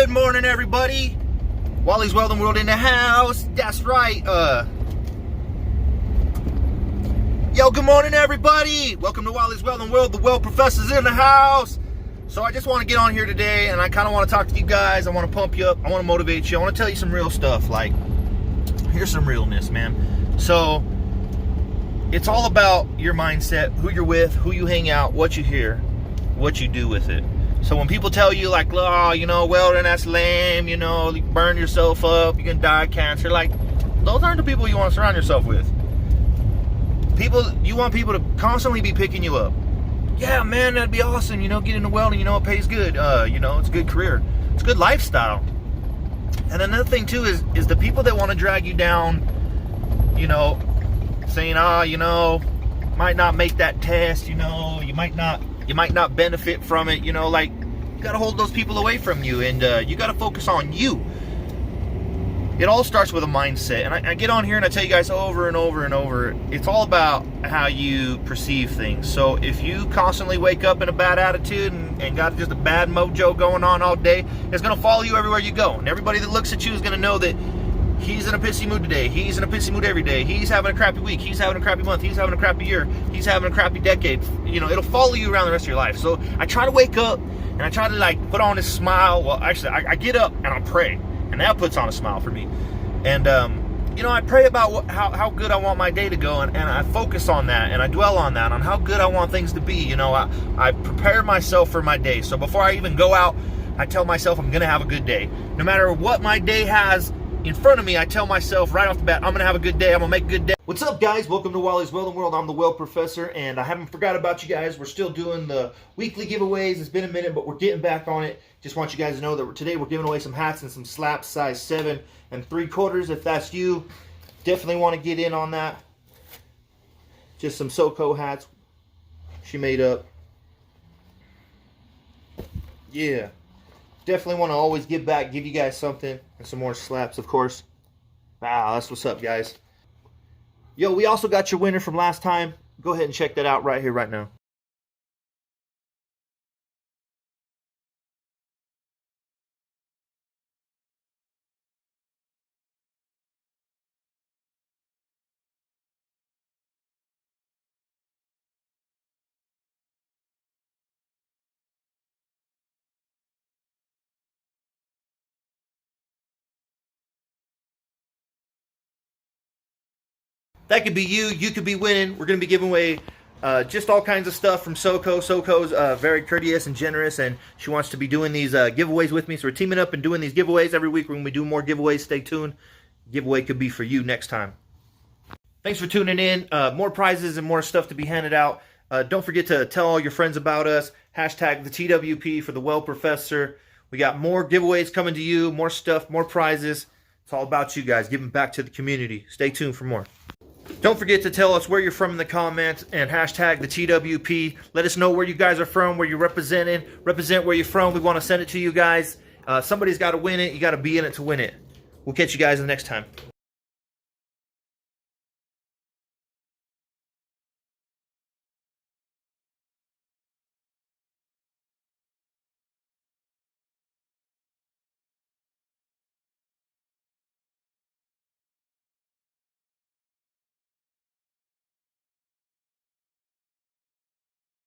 Good morning, everybody. Wally's Welding World in the house. That's right. Yo, good morning, everybody. Welcome to Wally's Welding World. The Weld Professor's in the house. So I just want to get on here today, and I kind of want to talk to you guys. I want to pump you up. I want to motivate you. I want to tell you some real stuff. Like, here's some realness, man. So it's all about your mindset, who you're with, who you hang out, what you hear, what you do with it. So when people tell you, like, oh, you know, welding, that's lame, you know, you burn yourself up, you can die of cancer, like, those aren't the people you want to surround yourself with. You want people to constantly be picking you up. Yeah, man, that'd be awesome, you know, get into welding, you know, it pays good, you know, it's a good career, it's a good lifestyle. And another thing, too, is the people that want to drag you down, you know, saying, you know, might not make that test, you know, you might not benefit from it, you know, like, you got to hold those people away from you, and you got to focus on you. It all starts with a mindset, and I get on here and I tell you guys over and over and over, it's all about how you perceive things. So if you constantly wake up in a bad attitude and got just a bad mojo going on all day, it's going to follow you everywhere you go, and everybody that looks at you is going to know that he's in a pissy mood today. He's in a pissy mood every day. He's having a crappy week. He's having a crappy month. He's having a crappy year. He's having a crappy decade. You know, it'll follow you around the rest of your life. So I try to wake up and I try to, like, put on this smile. Well, actually, I get up and I pray, and that puts on a smile for me. And you know, I pray about how good I want my day to go, and I focus on that, and I dwell on that, on how good I want things to be. You know, I prepare myself for my day. So before I even go out, I tell myself I'm gonna have a good day. No matter what my day has in front of me, I tell myself right off the bat, I'm gonna have a good day, I'm gonna make a good day. What's up, guys? Welcome to Wally's Welding World. I'm the Weld Professor, and I haven't forgot about you guys. We're still doing the weekly giveaways. It's been a minute, but we're getting back on it. Just want you guys to know that today we're giving away some hats and some slaps, size 7 3/4. If that's you, definitely want to get in on that. Just some SoCo hats she made up. Yeah. Definitely want to always give back, give you guys something, and some more slaps, of course. Wow, that's what's up, guys. Yo, we also got your winner from last time. Go ahead and check that out right here, right now. That could be you. You could be winning. We're going to be giving away just all kinds of stuff from SoCo. SoCo's very courteous and generous, and she wants to be doing these giveaways with me. So we're teaming up and doing these giveaways every week. When we do more giveaways, stay tuned. Giveaway could be for you next time. Thanks for tuning in. More prizes and more stuff to be handed out. Don't forget to tell all your friends about us. Hashtag the TWP for the Weld Professor. We got more giveaways coming to you, more stuff, more prizes. It's all about you guys, giving back to the community. Stay tuned for more. Don't forget to tell us where you're from in the comments and hashtag the TWP. Let us know where you guys are from, where you're representing. Represent where you're from. We want to send it to you guys. Somebody's got to win it. You got to be in it to win it. We'll catch you guys the next time.